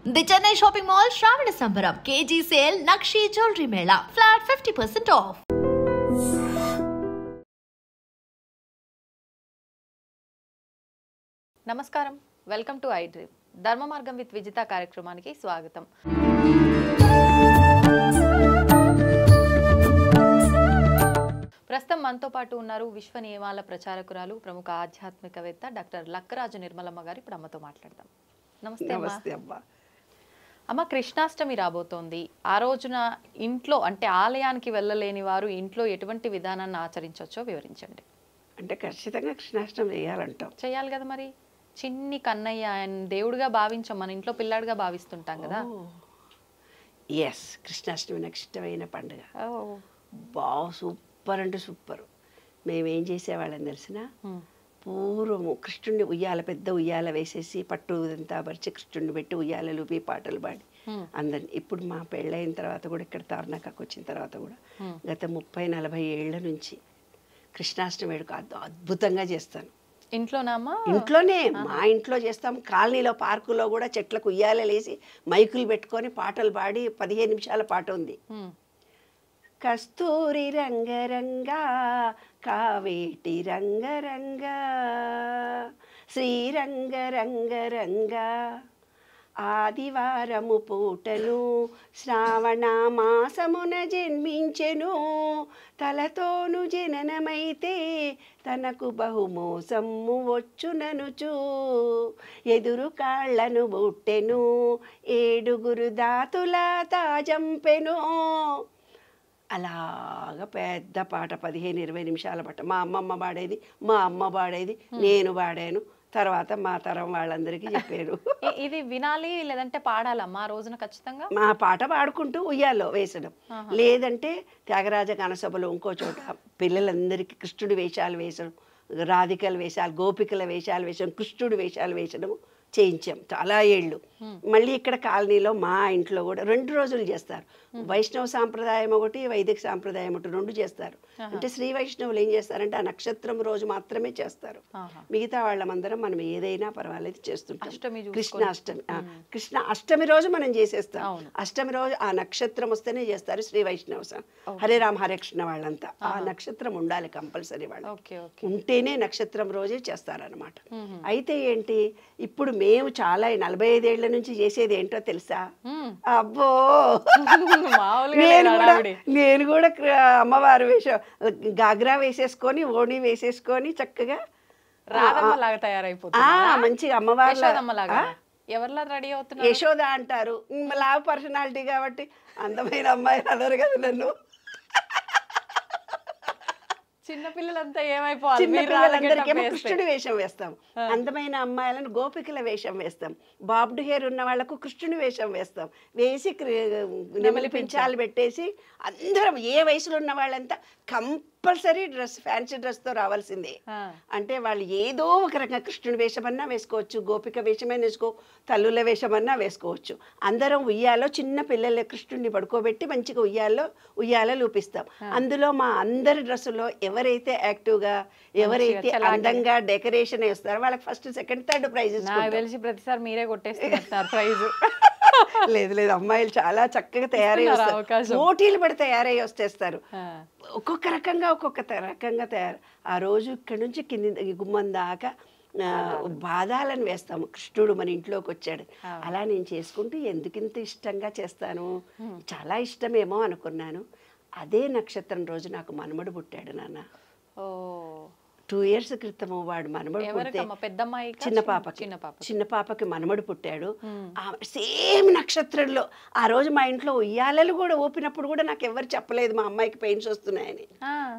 The Chennai shopping mall శ్రావణ సంబరం KG sale nakshi jewellery Mela flat 50% of. నమస్కారం, welcome to I dream. ధర్మ మార్గం with Vijitha కార్యక్రమానికి స్వాగతం. ప్రస్తుతం మనతో పాటు ఉన్నారు విశ్వ నియమాల ప్రచారకురాలు, ప్రముఖ ఆధ్యాత్మికవేత్త డాక్టర్ లక్కరాజు నిర్మలమ్మ గారు. ఇప్పుడు అమ్మతో మాట్లాడదాం. నమస్తే అమ్మ. అమ్మ, కృష్ణాష్టమి రాబోతోంది. ఆ రోజున ఇంట్లో అంటే ఆలయానికి వెళ్ళలేని వారు ఇంట్లో ఎటువంటి విధానాన్ని ఆచరించవచ్చో వివరించండి. అంటే ఖచ్చితంగా కృష్ణాష్టమి చేయాలంటాం. చేయాలి కదా మరి. చిన్ని కన్నయ్య ఆయన దేవుడిగా భావించాం, మన ఇంట్లో పిల్లాడిగా భావిస్తుంటాం కదా. ఎస్, కృష్ణాష్టమి నాకు ఇష్టమైన పండుగ. సూపర్ అంటే సూపర్. మేమేం చేసేవాళ్ళం తెలిసిన, పూర్వము కృష్ణుడిని ఉయ్యాల, పెద్ద ఉయ్యాల వేసేసి పట్టు అంతా పరిచి కృష్ణుడిని పెట్టి ఉయ్యాలలు ఊపి పాటలు పాడి అందరిని. ఇప్పుడు మా పెళ్ళైన తర్వాత కూడా ఇక్కడ తార్నాకకు వచ్చిన తర్వాత కూడా గత 30-40 ఏళ్ల నుంచి కృష్ణాష్టమి వేడుక అద్భుతంగా చేస్తాను. ఇంట్లోనామా? ఇంట్లోనే, మా ఇంట్లో చేస్తాం. కాలనీలో పార్కులో కూడా చెట్లకు ఉయ్యాలలేసి మైకులు పెట్టుకొని పాటలు పాడి 15 నిమిషాల పాట ఉంది. కస్తూరి రంగరంగా కావేటి రంగరంగా శ్రీరంగ రంగరంగా ఆదివారము పూటను శ్రావణ మాసమున జన్మించెను తలతోను జననమైతే తనకు బహుమోసమ్ము వచ్చుననుచు ఎదురు కాళ్లను బుట్టెను 7 దాతుల తాజంపెను. అలాగా పెద్ద పాట 15-20 నిమిషాల పాట. మా అమ్మమ్మ పాడేది, మా అమ్మ పాడేది, నేను పాడాను. తర్వాత మా తరం వాళ్ళందరికీ చెప్పారు. ఇది వినాలి లేదంటే పాడాలమ్మా ఆ రోజున ఖచ్చితంగా? మా పాట పాడుకుంటూ ఉయ్యాలో వేసడం, లేదంటే త్యాగరాజ గానసభలో ఇంకో చోట పిల్లలందరికీ కృష్ణుడి వేషాలు వేసడం, రాధికల వేషాలు, గోపికల వేషాలు వేసడం, కృష్ణుడి వేషాలు వేసడం చేయించాం చాలా ఏళ్ళు. మళ్ళీ ఇక్కడ కాలనీలో మా ఇంట్లో కూడా 2 రోజులు చేస్తారు. వైష్ణవ సాంప్రదాయం ఒకటి, వైదిక సాంప్రదాయం ఒకటి, 2 చేస్తారు. అంటే శ్రీ వైష్ణవులు ఏం చేస్తారంటే ఆ నక్షత్రం రోజు మాత్రమే చేస్తారు. మిగతా వాళ్ళమందరం మనం ఏదైనా పర్వాలేదు చేస్తుంటాం. కృష్ణ అష్టమి రోజు మనం చేసేస్తాం. అష్టమి రోజు ఆ నక్షత్రం వస్తేనే చేస్తారు శ్రీ వైష్ణవ. హరే రామ హరే కృష్ణ వాళ్ళంతా ఆ నక్షత్రం ఉండాలి కంపల్సరీ. వాళ్ళు ఉంటేనే నక్షత్రం రోజే చేస్తారనమాట. అయితే ఏంటి, ఇప్పుడు మేము చాలా 45 ఏళ్ల నుంచి చేసేది ఏంటో తెలుసా? అబ్బో, నేను కూడా అమ్మవారు వేషం గాగ్రా వేసేసుకొని ఓణి వేసేసుకొని చక్కగా మంచిగా అమ్మవారు ఎవరిలా రెడీ అవుతున్నారు? యశోద అంటారు. లావ్ పర్సనాలిటీ కాబట్టి అందమైన అమ్మాయి అన్నారు కదా నన్ను. చిన్నపిల్లలంతా ఏమైపోవాలి? చిన్నపిల్లలందరికీ కృష్ణుడి వేషం వేస్తాం. అందమైన అమ్మాయిలను గోపికల వేషం వేస్తాం. బాబ్డ్ హెయిర్ ఉన్న వాళ్లకు కృష్ణుడి వేషం వేస్తాం. వేసి నెమలి పించాలు పెట్టేసి అందరం ఏ వయసులో ఉన్న వాళ్ళంతా కంపల్సరీ డ్రెస్, ఫ్యాన్సీ డ్రెస్తో రావాల్సిందే. అంటే వాళ్ళు ఏదో ఒక రకంగా కృష్ణుడి వేషమన్నా వేసుకోవచ్చు, గోపిక వేషమైనా వేసుకో, తల్లుల వేషమన్నా వేసుకోవచ్చు. అందరం ఉయ్యాలో చిన్న పిల్లల కృష్ణుడిని పడుకోబెట్టి మంచిగా ఉయ్యాలో లూపిస్తాం. అందులో మా అందరి డ్రెస్సులో ఎవరైతే యాక్టివ్గా, ఎవరైతే అందంగా డెకరేషన్ వేస్తారో వాళ్ళకి ఫస్ట్, సెకండ్, థర్డ్ ప్రైజ్. తెలిసి ప్రతిసారి మీరే కొట్టేస్తున్నారు ప్రైజ్. లేదు, అమ్మాయిలు చాలా చక్కగా తయారై వస్తారు, పోటీలు పడి తయారై వచ్చేస్తారు. ఒక్కొక్క రకంగా తయారు. ఆ రోజు ఇక్కడ నుంచి కింది గుమ్మం దాకా బాధాలను వేస్తాము. కృష్ణుడు మన ఇంట్లోకి వచ్చాడు. అలా నేను చేసుకుంటూ ఎందుకింత ఇష్టంగా చేస్తాను, చాలా ఇష్టమేమో అనుకున్నాను. అదే నక్షత్రం రోజు నాకు మనమడు పుట్టాడు నాన్న. 2 years క్రితము వాడు మనమడు పుడితే చిన్న పాపకి మనమడు పుట్టాడు. సేమ్ నక్షత్రంలో ఆ రోజు మా ఇంట్లో ఉయ్యాలలు కూడా ఊపినప్పుడు కూడా నాకు ఎవరు చెప్పలేదు మా అమ్మాయికి పెయిన్స్ వస్తున్నాయని.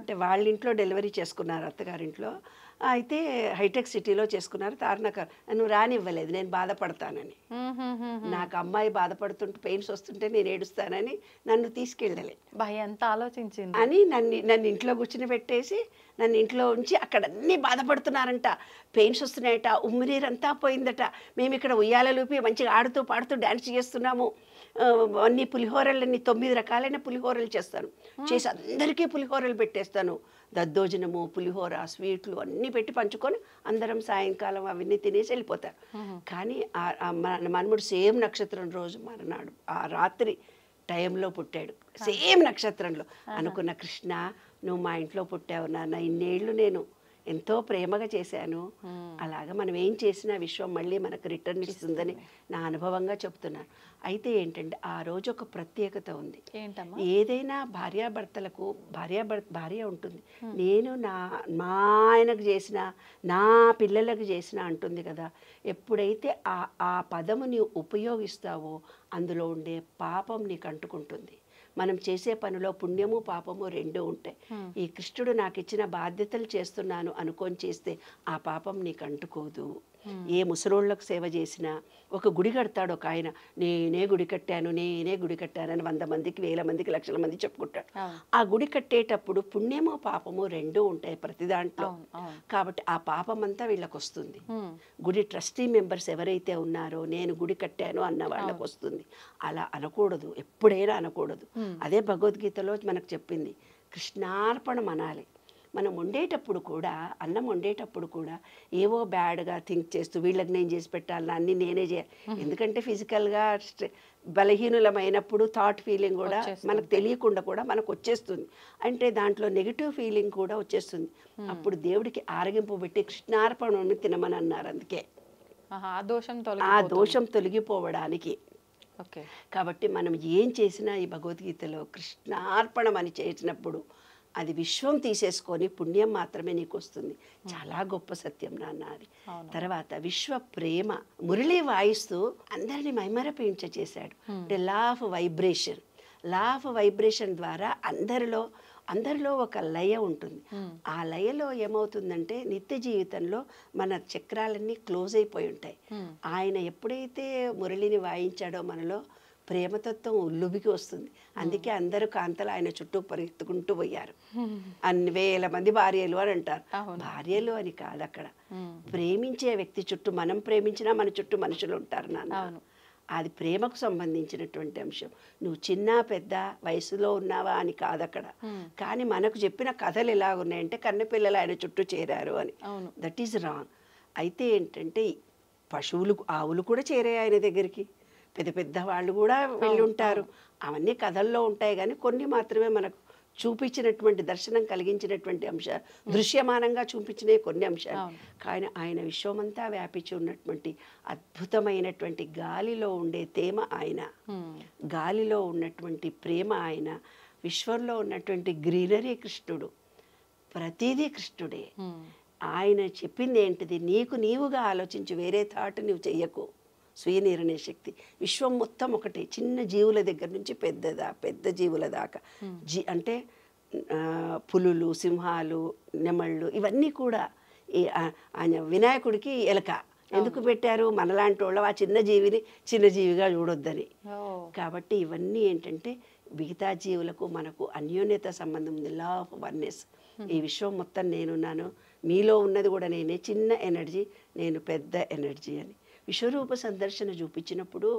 అంటే వాళ్ళ ఇంట్లో డెలివరీ చేసుకున్నారు, అత్తగారింట్లో. అయితే హైటెక్ సిటీలో చేసుకున్నారు. తార్నాకర్ నువ్వు రానివ్వలేదు, నేను బాధపడతానని. నాకు అమ్మాయి బాధపడుతుంటే పెయిన్స్ వస్తుంటే నేను ఏడుస్తానని నన్ను తీసుకెళ్ళలే. ఎంత ఆలోచించింది అని నన్ను ఇంట్లో కూర్చుని పెట్టేసి నన్ను ఇంట్లో ఉంచి అక్కడ అన్నీ బాధపడుతున్నారంట, పెయిన్స్ వస్తున్నాయట, ఉమ్మినీరంతా పోయిందట. మేము ఇక్కడ ఉయ్యాలూపి మంచిగా ఆడుతూ పాడుతూ డ్యాన్స్ చేస్తున్నాము. అన్ని పులిహోరలన్నీ 9 రకాలైన పులిహోరలు చేస్తాను. చేసి అందరికీ పులిహోరలు పెట్టేస్తాను. దద్దోజనము, పులిహోర, స్వీట్లు అన్నీ పెట్టి పంచుకొని అందరం సాయంకాలం అవన్నీ తినేసి వెళ్ళిపోతారు. కానీ మన్మడు సేమ్ నక్షత్రం రోజు మరునాడు ఆ రాత్రి టైంలో పుట్టాడు, సేమ్ నక్షత్రంలో. అనుకున్న, కృష్ణ నువ్వు మా ఇంట్లో పుట్టావు నాన్న, ఇన్నేళ్ళు నేను ఎంతో ప్రేమగా చేశాను, అలాగా మనం ఏం చేసినా విశ్వం మళ్ళీ మనకు రిటర్న్ ఇస్తుందని నా అనుభవంగా చెప్తున్నాను. అయితే ఏంటంటే ఆ రోజు ఒక ప్రత్యేకత ఉంది. ఏదైనా భార్యాభర్తలకు భార్య ఉంటుంది, నేను మా ఆయనకు చేసిన, నా పిల్లలకు చేసిన అంటుంది కదా. ఎప్పుడైతే ఆ పదము నీవు ఉపయోగిస్తావో అందులో ఉండే పాపం నీకు అంటుకుంటుంది. మనం చేసే పనిలో పుణ్యము పాపము రెండూ ఉంటాయి. ఈ కృష్ణుడు నాకు ఇచ్చిన బాధ్యతలు చేస్తున్నాను అనుకొని చేస్తే ఆ పాపం నీకు అంటుకోదు. ఏ ముసలోళ్ళకు సేవ చేసినా, ఒక గుడి కడతాడు ఒక ఆయన, నేనే గుడి కట్టానని 100 మందికి 1000 మందికి 1,00,000 మంది చెప్పుకుంటాడు. ఆ గుడి కట్టేటప్పుడు పుణ్యము పాపము రెండూ ఉంటాయి ప్రతి దాంట్లో. కాబట్టి ఆ పాపం అంతా వీళ్ళకి వస్తుంది. గుడి ట్రస్టీ మెంబర్స్ ఎవరైతే ఉన్నారో నేను గుడి కట్టాను అన్న వాళ్ళకి వస్తుంది. అలా అనకూడదు, ఎప్పుడైనా అనకూడదు. అదే భగవద్గీతలో మనకు చెప్పింది, కృష్ణార్పణం అనాలి. మనం వండేటప్పుడు కూడా, అన్నం వండేటప్పుడు కూడా ఏవో బ్యాడ్గా థింక్ చేస్తూ వీళ్ళకి నేను చేసి పెట్టాలని అన్నీ నేనే చేయాలి. ఎందుకంటే ఫిజికల్గా బలహీనులమైనప్పుడు థాట్ ఫీలింగ్ కూడా మనకు తెలియకుండా కూడా మనకు వచ్చేస్తుంది. అంటే దాంట్లో నెగిటివ్ ఫీలింగ్ కూడా వచ్చేస్తుంది. అప్పుడు దేవుడికి ఆరగింపు పెట్టి కృష్ణార్పణం తినమని అన్నారు. అందుకే ఆ దోషం తొలగిపోవడానికి. కాబట్టి మనం ఏం చేసినా ఈ భగవద్గీతలో కృష్ణార్పణం అని చేసినప్పుడు అది విశ్వం తీసేసుకొని పుణ్యం మాత్రమే నీకు వస్తుంది. చాలా గొప్ప సత్యం నాన్న అది. తర్వాత విశ్వ ప్రేమ మురళి వాయిస్తూ అందరినీ మైమరపించేశాడు. అంటే లా ఆఫ్ వైబ్రేషన్ ద్వారా అందరిలో ఒక లయ ఉంటుంది. ఆ లయలో ఏమవుతుందంటే నిత్య జీవితంలో మన చక్రాలన్నీ క్లోజ్ అయిపోయి ఉంటాయి. ఆయన ఎప్పుడైతే మురళిని వాయించాడో మనలో ప్రేమతత్వం ఉల్లుబికి వస్తుంది. అందుకే అందరూ కాంతలు ఆయన చుట్టూ పరిగెత్తుకుంటూ పోయారు. అన్ని 1000 మంది భార్యలు అని అంటారు. భార్యలు అని కాదు, అక్కడ ప్రేమించే వ్యక్తి చుట్టూ, మనం ప్రేమించినా మన చుట్టూ మనుషులు ఉంటారు నాన్న. అది ప్రేమకు సంబంధించినటువంటి అంశం. నువ్వు చిన్న పెద్ద వయసులో ఉన్నావా అని కాదు అక్కడ. కానీ మనకు చెప్పిన కథలు ఎలా ఉన్నాయంటే కన్నెపిల్లలు ఆయన చుట్టూ చేరారు అని. That is wrong. అయితే ఏంటంటే పశువులు, ఆవులు కూడా చేరాయి ఆయన దగ్గరికి, పెద్ద వాళ్ళు కూడా వెళ్ళి ఉంటారు. అవన్నీ కథల్లో ఉంటాయి, కానీ కొన్ని మాత్రమే మనకు చూపించినటువంటి దర్శనం కలిగించినటువంటి అంశాలు, దృశ్యమానంగా చూపించిన కొన్ని అంశాలు. కానీ ఆయన విశ్వమంతా వ్యాపించి ఉన్నటువంటి అద్భుతమైనటువంటి గాలిలో ఉండే తేమ ఆయన, గాలిలో ఉన్నటువంటి ప్రేమ ఆయన, విశ్వంలో ఉన్నటువంటి గ్రీనరీ కృష్ణుడు, ప్రతిదీ కృష్ణుడే. ఆయన చెప్పింది ఏంటిది, నీవుగా ఆలోచించి వేరే థాట్ నువ్వు చెయ్యకు. స్వీయ నిర్ణయ శక్తి. విశ్వం మొత్తం ఒకటి, చిన్న జీవుల దగ్గర నుంచి పెద్ద జీవుల దాకా. అంటే పులులు, సింహాలు, నెమళ్ళు, ఇవన్నీ కూడా ఆయన వినాయకుడికి ఎలక ఎందుకు పెట్టారు? మనలాంటి వాళ్ళు ఆ చిన్న జీవిగా చూడొద్దని. కాబట్టి ఇవన్నీ ఏంటంటే మిగతా జీవులకు మనకు అన్యోన్యత సంబంధం ఉంది. Law of oneness. ఈ విశ్వం మొత్తం నేనున్నాను, మీలో ఉన్నది కూడా నేనే, చిన్న ఎనర్జీ నేను పెద్ద ఎనర్జీ అని. విశ్వరూప సందర్శన చూపించినప్పుడు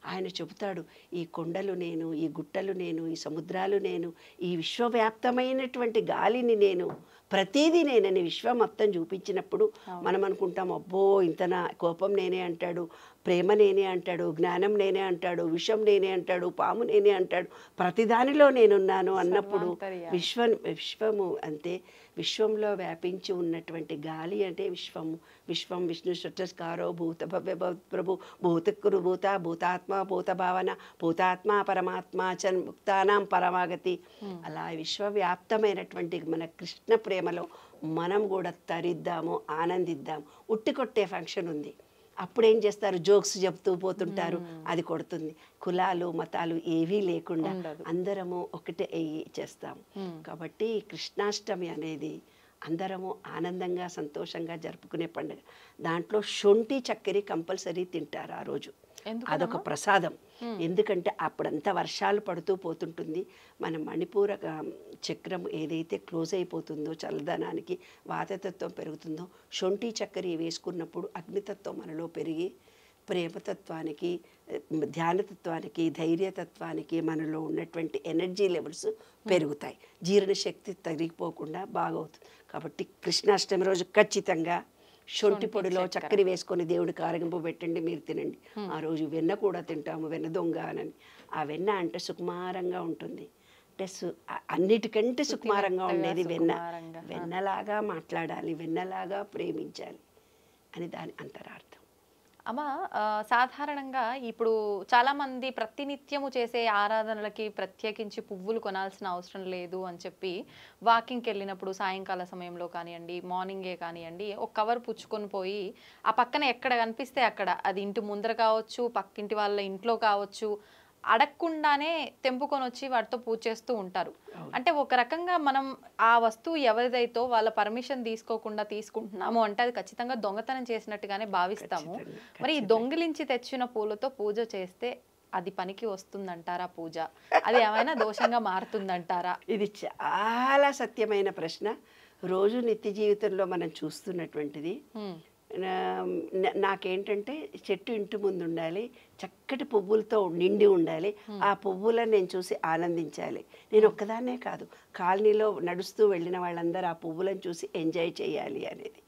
ఆయన చెబుతాడు, ఈ కొండలు నేను, ఈ గుట్టలు నేను, ఈ సముద్రాలు నేను, ఈ విశ్వవ్యాప్తమైనటువంటి గాలిని నేను, ప్రతిదీ నేనని విశ్వం మొత్తం చూపించినప్పుడు మనం అనుకుంటాం, అబ్బో ఇంతనా, కోపం నేనే అంటాడు, ప్రేమ నేనే అంటాడు, జ్ఞానం నేనే అంటాడు, విషం నేనే అంటాడు, పాము నేనే అంటాడు, ప్రతిదానిలో నేనున్నాను అన్నప్పుడు విశ్వము అంటే విశ్వంలో వ్యాపించి ఉన్నటువంటి గాలి అంటే విశ్వం విష్ణు షట్చస్కారో భూత భవ్య ప్రభు భూతకురు భూతాత్మ భూత భావన భూతాత్మ పరమాత్మ చ ముక్తానాం పరమాగతి. అలా విశ్వవ్యాప్తమైనటువంటి మన కృష్ణ ప్రేమలో మనం కూడా తరిద్దాము, ఆనందిద్దాము. ఉట్టికొట్టే ఫంక్షన్ ఉంది, అప్పుడేం చేస్తారు, జోక్స్ చెప్తూ పోతుంటారు, అది కొడుతుంది. కులాలు మతాలు ఏవీ లేకుండా అందరము ఒకటే చేస్తాము. కాబట్టి కృష్ణాష్టమి అనేది అందరము ఆనందంగా సంతోషంగా జరుపుకునే పండుగ. దాంట్లో శొంఠి చక్కెర కంపల్సరీ తింటారు ఆ రోజు, అదొక ప్రసాదం. ఎందుకంటే అప్పుడంతా వర్షాలు పడుతూ పోతుంటుంది, మన మణిపూర చక్రం ఏదైతే క్లోజ్ అయిపోతుందో, చల్లదనానికి వాతతత్వం పెరుగుతుందో, శొంఠి చక్కెర వేసుకున్నప్పుడు అగ్నితత్వం మనలో పెరిగి ప్రేమతత్వానికి ధ్యానతత్వానికి, ధైర్యతత్వానికి మనలో ఉన్నటువంటి ఎనర్జీ లెవెల్స్ పెరుగుతాయి. జీర్ణశక్తి తరిగిపోకుండా బాగవుతుంది. కాబట్టి కృష్ణాష్టమి రోజు ఖచ్చితంగా శొంఠి పొడిలో చక్కెర వేసుకొని దేవుడికి ఆరగింపు పెట్టండి, మీరు తినండి. ఆ రోజు వెన్న కూడా తింటాము, వెన్న దొంగ అని. ఆ వెన్న అంటే సుకుమారంగా ఉంటుంది. అంటే అన్నిటికంటే సుకుమారంగా ఉండేది వెన్న. వెన్నలాగా మాట్లాడాలి, వెన్నలాగా ప్రేమించాలి అని దాని అంతరార్థం. అమ్మ, సాధారణంగా ఇప్పుడు చాలామంది ప్రతినిత్యము చేసే ఆరాధనలకి ప్రత్యేకించి పువ్వులు కొనాల్సిన అవసరం లేదు అని చెప్పి వాకింగ్కి వెళ్ళినప్పుడు సాయంకాల సమయంలో కానివ్వండి, మార్నింగే కానివ్వండి, ఒక కవర్ పుచ్చుకొని పోయి ఆ పక్కన ఎక్కడ కనిపిస్తే అక్కడ, అది ఇంటి ముందర కావచ్చు, పక్కింటి వాళ్ళ ఇంట్లో కావచ్చు, అడగకుండానే తెంపుకొని వచ్చి వాటితో పూజ చేస్తూ ఉంటారు. అంటే ఒక రకంగా మనం ఆ వస్తువు ఎవరిదైతో వాళ్ళ పర్మిషన్ తీసుకోకుండా తీసుకుంటున్నాము అంటే అది ఖచ్చితంగా దొంగతనం చేసినట్టుగానే భావిస్తాము. మరి ఈ దొంగిలించి తెచ్చిన పూలతో పూజ చేస్తే అది పనికి వస్తుందంటారా? పూజ అది ఏమైనా దోషంగా మారుతుందంటారా? ఇది చాలా సత్యమైన ప్రశ్న. రోజు నిత్య జీవితంలో మనం చూస్తున్నటువంటిది. నాకేంటంటే చెట్టు ఇంటి ముందు ఉండాలి, చక్కటి పువ్వులతో నిండి ఉండాలి. ఆ పువ్వులను నేను చూసి ఆనందించాలి. నేను ఒక్కదాన్నే కాదు, కాలనీలో నడుస్తూ వెళ్ళిన వాళ్ళందరూ ఆ పువ్వులను చూసి ఎంజాయ్ చేయాలి అనేది.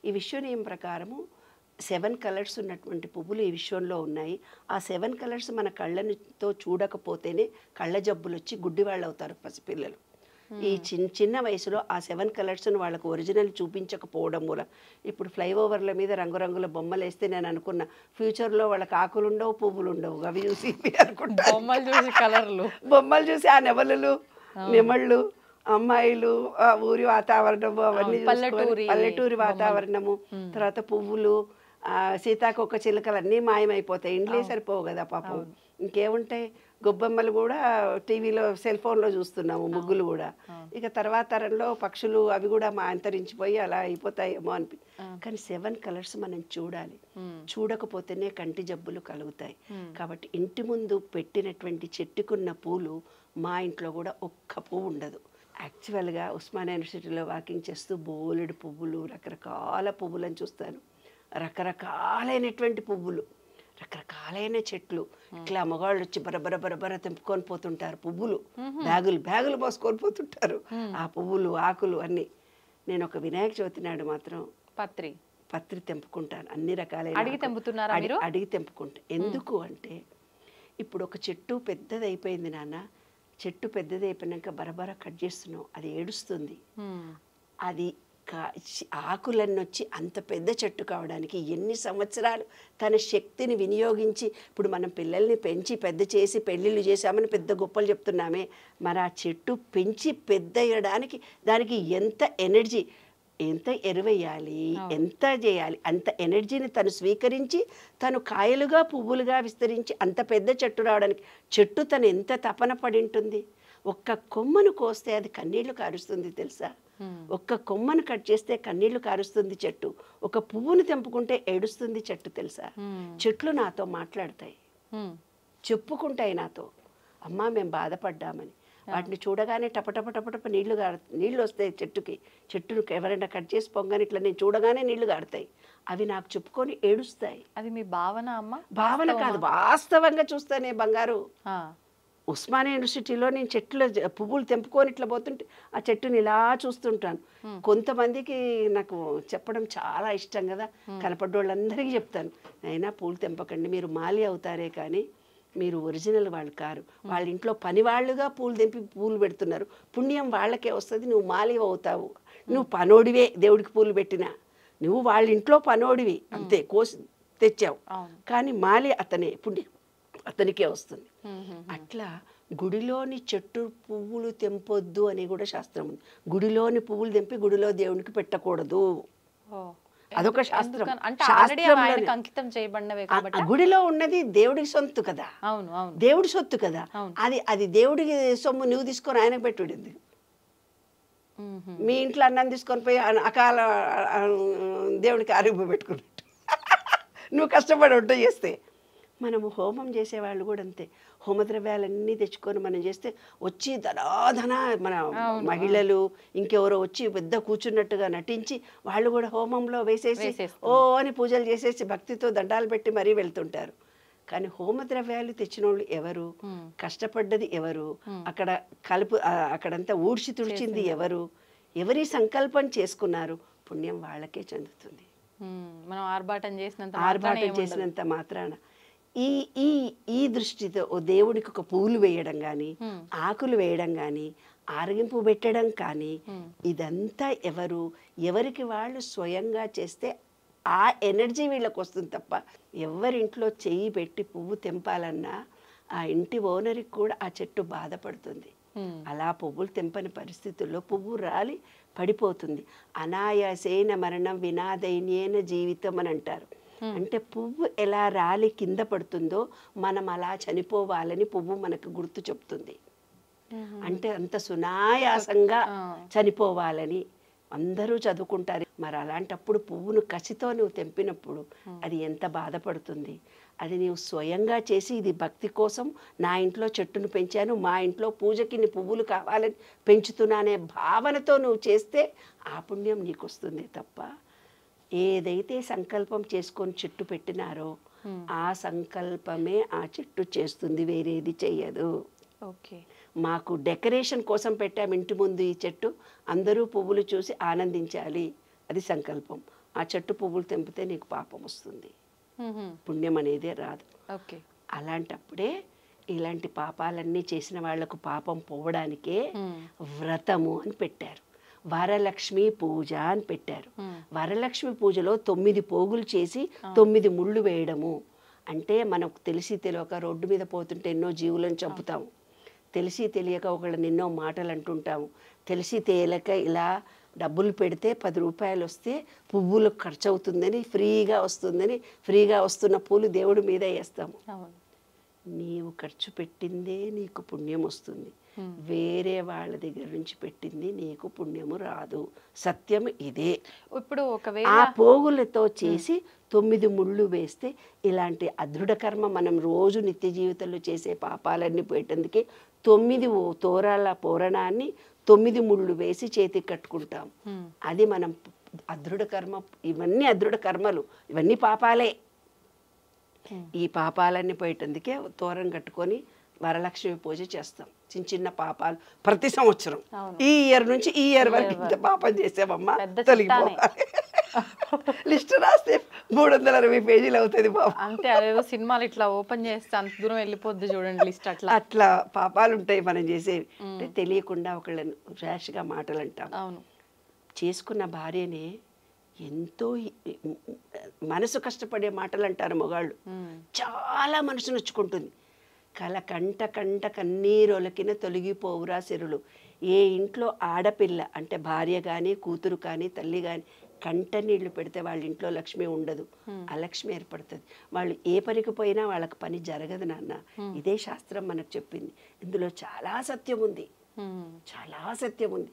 ఈ విశ్వనియమం ప్రకారము 7 కలర్స్ ఉన్నటువంటి పువ్వులు ఈ విశ్వంలో ఉన్నాయి. ఆ 7 కలర్స్ మన కళ్ళతో చూడకపోతేనే కళ్ళ జబ్బులు వచ్చి గుడ్డివాళ్ళు అవుతారు పసిపిల్లలు. ఈ చిన్న వయసులో ఆ 7 కలర్స్ను వాళ్ళకు ఒరిజినల్ చూపించకపోవడం వల్ల ఇప్పుడు ఫ్లైఓవర్ల మీద రంగురంగుల బొమ్మలు వేస్తే నేను అనుకున్న ఫ్యూచర్లో వాళ్ళకి ఆకులు ఉండవు, పువ్వులు ఉండవు. అవి చూసి అనుకుంటా, బొమ్మలు చూసి ఆ నెమళ్ళు, నెమళ్ళు, అమ్మాయిలు, ఆ ఊరి వాతావరణము అవన్నీ పల్లెటూరి వాతావరణము, తర్వాత పువ్వులు, సీతాకొక చిలుకలు అన్నీ మాయమైపోతాయి. ఇండ్లే సరిపోవు కదా పాపం. ఇంకేముంటాయి? గొబ్బెమ్మలు కూడా టీవీలో, సెల్ ఫోన్లో చూస్తున్నాము, ముగ్గులు కూడా. ఇక తర్వాత తరంలో పక్షులు అవి కూడా అంతరించిపోయి అలా అయిపోతాయేమో అనిపి. కానీ 7 కలర్స్ మనం చూడాలి. చూడకపోతేనే కంటి జబ్బులు కలుగుతాయి. కాబట్టి ఇంటి ముందు పెట్టినటువంటి చెట్టుకున్న పూలు మా ఇంట్లో కూడా ఒక్క పువ్వు ఉండదు. యాక్చువల్గా ఉస్మానియా యూనివర్సిటీలో వాకింగ్ చేస్తూ బోలెడు పువ్వులు, రకరకాల పువ్వులను చూస్తాను. రకరకాలైనటువంటి పువ్వులు, రకరకాలైన చెట్లు. ఇట్లా మగవాళ్ళు వచ్చి బరబర తెంపుకొని పోతుంటారు పువ్వులు, బ్యాగులు మోసుకొని పోతుంటారు. ఆ పువ్వులు, ఆకులు అన్నీ. నేను ఒక వినాయక చవితి నాడు మాత్రం పత్రి తెంపుకుంటాను. అన్ని రకాలైన అడిగి తెంపుకుంటా. ఎందుకు అంటే ఇప్పుడు ఒక చెట్టు పెద్దది అయిపోయింది నాన్న, చెట్టు పెద్దది అయిపోయినాక బరబర కట్ చేస్తున్నావు, అది ఏడుస్తుంది. అది ఆకులన్నీ వచ్చి అంత పెద్ద చెట్టు కావడానికి ఎన్ని సంవత్సరాలు తన శక్తిని వినియోగించి, ఇప్పుడు మనం పిల్లల్ని పెంచి పెద్ద చేసి పెళ్ళిళ్ళు చేసామని పెద్ద గొప్పలు చెప్తున్నామే, మరి ఆ చెట్టు పెంచి పెద్ద అయ్యడానికి దానికి ఎంత ఎనర్జీ, ఎంత ఎరువేయాలి, ఎంత చేయాలి, అంత ఎనర్జీని తను స్వీకరించి తను కాయలుగా పువ్వులుగా విస్తరించి అంత పెద్ద చెట్టు రావడానికి చెట్టు తను ఎంత తపన పడి ఉంటుంది. ఒక్క కొమ్మను కోస్తే అది కన్నీళ్లు కారుస్తుంది తెలుసా? ఒక్క కొమ్మను కట్ చేస్తే కన్నీళ్లు కారుస్తుంది చెట్టు. ఒక పువ్వును తెంపుకుంటే ఏడుస్తుంది చెట్టు తెలుసా? చెట్లు నాతో మాట్లాడతాయి, చెప్పుకుంటాయి నాతో, అమ్మా మేము బాధపడ్డామని. వాటిని చూడగానే టపటప నీళ్లు వస్తాయి చెట్టును ఎవరైనా కట్ చేసి పొంగని ఇట్లా నేను చూడగానే నీళ్లు గారుతాయి. అవి నాకు చెప్పుకొని ఏడుస్తాయి. అది మీ భావన అమ్మ? భావన కాదు, వాస్తవంగా చూస్తానే బంగారు. ఉస్మానియా యూనివర్సిటీలో నేను పువ్వులు తెంపుకొని ఇట్లా పోతుంటే ఆ చెట్టుని ఇలా చూస్తుంటాను. కొంతమందికి నాకు చెప్పడం చాలా ఇష్టం కదా, కనపడ్డోళ్ళందరికీ చెప్తాను, అయినా పూలు తెంపకండి, మీరు మాలి అవుతారే కానీ మీరు ఒరిజినల్ వాళ్ళు కారు. వాళ్ళ ఇంట్లో పని వాళ్ళుగా పూలు తెంపి పూలు పెడుతున్నారు, పుణ్యం వాళ్ళకే వస్తుంది, నువ్వు మాలి అవుతావు. నువ్వు పనోడివే, దేవుడికి పూలు పెట్టినా నువ్వు వాళ్ళ ఇంట్లో పనోడివి అంతే, కోసి తెచ్చావు, కానీ మాలి అతనే, పుణ్యం అతనికే వస్తుంది. అట్లా గుడిలోని చెట్టు పువ్వులు తెంపొద్దు అని కూడా శాస్త్రం ఉంది. గుడిలోని పువ్వులు తెంపి గుడిలో దేవునికి పెట్టకూడదు, అదొక శాస్త్రం. గుడిలో ఉన్నది దేవుడికి సొత్తు కదా, దేవుడి సొత్తు కదా, అది దేవుడికి సొమ్ము నువ్వు తీసుకొని ఆయనకు పెట్టుడింది. మీ ఇంట్లో అన్నం తీసుకొని పోయి అకాల దేవుడికి ఆరోగ్యం పెట్టుకున్నట్టు నువ్వు కష్టపడి వంట చేస్తే. మనము హోమం చేసేవాళ్ళు కూడా అంతే, హోమద్రవ్యాలన్నీ తెచ్చుకొని మనం చేస్తే వచ్చి ధనాధన మన మహిళలు ఇంకెవరో వచ్చి పెద్ద కూర్చున్నట్టుగా నటించి వాళ్ళు కూడా హోమంలో వేసేసి ఓ అని పూజలు చేసేసి భక్తితో దండాలు పెట్టి మరీ వెళ్తుంటారు. కానీ హోమద్రవ్యాలు తెచ్చిన వాళ్ళు ఎవరు, కష్టపడ్డది ఎవరు, అక్కడ అక్కడంతా ఊడ్చి తుడిచింది ఎవరు, ఎవరి సంకల్పం చేసుకున్నారు, పుణ్యం వాళ్ళకే చెందుతుంది. మనం ఆర్భాటం చేసినంత మాత్రాన ఈ ఈ ఈ దృష్టితో దేవుడికి ఒక పూలు వేయడం కానీ, ఆకులు వేయడం కానీ, ఆరగింపు పెట్టడం కానీ, ఇదంతా ఎవరికి వాళ్ళు స్వయంగా చేస్తే ఆ ఎనర్జీ వీళ్ళకి వస్తుంది తప్ప, ఎవరింట్లో చెయ్యి పెట్టి పువ్వు తెంపాలన్నా ఆ ఇంటి ఓనర్కి కూడా ఆ చెట్టు బాధపడుతుంది. అలా పువ్వులు తెంపని పరిస్థితుల్లో పువ్వు రాలి పడిపోతుంది. అనాయాసేన మరణం వినాదైన్యేన జీవితం అని అంటారు. అంటే పువ్వు ఎలా రాలి కింద పడుతుందో మనం అలా చనిపోవాలని పువ్వు మనకు గుర్తు చెప్తుంది. అంటే అంత సునాయాసంగా చనిపోవాలని అందరూ చదువుకుంటారు. మరి అలాంటప్పుడు పువ్వును కసితో నువ్వు తెంపినప్పుడు అది ఎంత బాధపడుతుంది. అది నీవు స్వయంగా చేసి ఇది భక్తి కోసం నా ఇంట్లో చెట్టును పెంచాను, మా ఇంట్లో పూజకి నీ పువ్వులు కావాలని పెంచుతున్నానే భావనతో నువ్వు చేస్తే ఆ పుణ్యం నీకు వస్తుంది తప్ప, ఏదైతే సంకల్పం చేసుకొని చెట్టు పెట్టినారో ఆ సంకల్పమే ఆ చెట్టు చేస్తుంది, వేరేది చెయ్యదు. ఓకే, మాకు డెకరేషన్ కోసం పెట్టాము ఇంటి ముందు ఈ చెట్టు, అందరూ పువ్వులు చూసి ఆనందించాలి, అది సంకల్పం. ఆ చెట్టు పువ్వులు తెంపితే నీకు పాపం వస్తుంది, పుణ్యం అనేదే రాదు. ఓకే, అలాంటప్పుడే ఇలాంటి పాపాలన్నీ చేసిన వాళ్లకు పాపం పోవడానికే వ్రతము అని పెట్టారు. వరలక్ష్మి పూజ అని పెట్టారు. వరలక్ష్మి పూజలో 9 పోగులు చేసి 9 ముళ్ళు వేయడము. అంటే మనకు తెలిసి తెలియక రోడ్డు మీద పోతుంటే ఎన్నో జీవులను చంపుతాము, తెలిసి తెలియక ఒకళ్ళని ఎన్నో మాటలు అంటుంటాము, తెలిసి తెలియక ఇలా డబ్బులు పెడితే 10 రూపాయలు వస్తే పువ్వులు ఖర్చు అవుతుందని, ఫ్రీగా వస్తుందని, ఫ్రీగా వస్తున్న పూలు దేవుడి మీద వేస్తాము. నీవు ఖర్చు పెట్టిందే నీకు పుణ్యం వస్తుంది, వేరే వాళ్ళ దగ్గర నుంచి పెట్టింది నీకు పుణ్యము రాదు. సత్యం ఇదే. ఇప్పుడు ఒకవేళ ఆ పోగులతో చేసి 9 ముళ్ళు వేస్తే ఇలాంటి అదృఢ కర్మ మనం రోజు నిత్య జీవితంలో చేసే పాపాలన్నీ పోయేటందుకే 9 తోరాల పూరణాన్ని 9 ముళ్ళు వేసి చేతికి కట్టుకుంటాం. అది మనం అదృఢ కర్మ. ఇవన్నీ అదృఢ కర్మలు, ఇవన్నీ పాపాలే. ఈ పాపాలన్నీ పోయేటందుకే తోరం కట్టుకొని వరలక్ష్మి పూజ చేస్తాం. చిన్న చిన్న పాపాలు ప్రతి సంవత్సరం, ఈ ఇయర్ నుంచి ఈ ఇయర్ వరకు ఇంత పాపం చేసామమ్మా తొలగిపోవాలి. లిస్ట్ రాస్తే 360 పేజీలు అవుతుంది బాబు. అంతే, అదేదో సినిమాలు ఇట్లా ఓపెన్ చేస్తే అంత దూరం వెళ్ళిపోద్ది చూడండి లిస్ట్. అట్లా పాపాలు ఉంటాయి మనం చేసేవి. అంటే తెలియకుండా ఒకళ్ళని ర్యాష్గా మాటలు అంటాం. అవును, చేసుకున్న భార్యనే ఎంతో మనసు కష్టపడే మాటలు అంటారు మొగాళ్ళు. చాలా మనసు నొచ్చుకుంటుంది. కంట కన్నీరొలకిన తొలగిపోవురా సిరులు. ఏ ఇంట్లో ఆడపిల్ల అంటే భార్య కానీ కూతురు కానీ తల్లి కానీ కంట నీళ్లు పెడితే వాళ్ళ ఇంట్లో లక్ష్మి ఉండదు, అలక్ష్మి ఏర్పడుతుంది. వాళ్ళు ఏ పనికి పోయినా వాళ్ళకి పని జరగదు నాన్న. ఇదే శాస్త్రం మనకు చెప్పింది. ఇందులో చాలా సత్యం ఉంది, చాలా సత్యం ఉంది.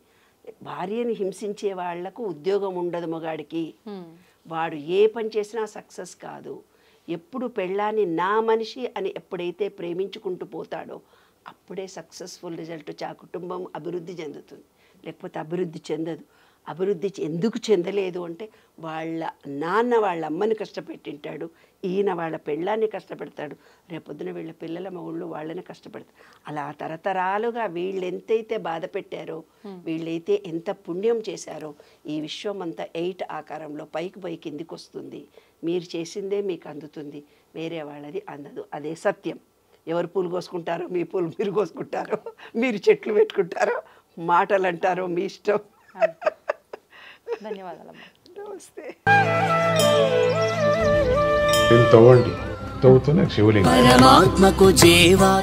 భార్యని హింసించే వాళ్లకు ఉద్యోగం ఉండదు మగాడికి. వాడు ఏ పని చేసినా సక్సెస్ కాదు. ఎప్పుడు పెళ్ళాన్ని నా మనిషి అని ఎప్పుడైతే ప్రేమించుకుంటూ పోతాడో అప్పుడే సక్సెస్ఫుల్ రిజల్ట్. ఆ కుటుంబం అభివృద్ధి చెందుతుంది, లేకపోతే అభివృద్ధి చెందదు. అభివృద్ధి ఎందుకు చెందలేదు అంటే వాళ్ళ నాన్న వాళ్ళ అమ్మని కష్టపెట్టింటాడు, ఈయన వాళ్ళ పెళ్ళాన్ని కష్టపెడతాడు, రేపొద్దున వీళ్ళ పిల్లల మగుళ్ళు వాళ్ళని కష్టపెడతారు. అలా తరతరాలుగా వీళ్ళు ఎంతైతే బాధ పెట్టారో, వీళ్ళైతే ఎంత పుణ్యం చేశారో, ఈ విశ్వం అంతా 8 ఆకారంలో పైకి పోయి కిందికి వస్తుంది. మీరు చేసిందే మీకు అందుతుంది, వేరే వాళ్ళది అందదు. అదే సత్యం. ఎవరు పూలు కోసుకుంటారో మీ పూలు మీరు కోసుకుంటారో, మీరు చెట్లు పెట్టుకుంటారో, మాటలు అంటారో మీ ఇష్టం. ధన్యవాదాలమ్మా. నమస్తే. తవ్వండి, తవ్వుతున్న శివలింగం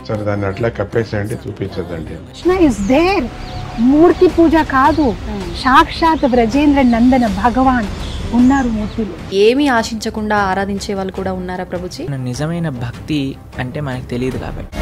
సరే దాన్ని అట్లా కప్పేసేయండి, చూపించదండి. Krishna is there. మూర్తి పూజ కాదు, సాక్షాత్ బ్రజేంద్ర నందన భగవాన్ ఉన్నారు మూర్తిలో. ఏమీ ఆశించకుండా ఆరాధించే వాళ్ళు కూడా ఉన్నారా ప్రభుజీ? నిజమైన భక్తి అంటే మనకు తెలియదు కాబట్టి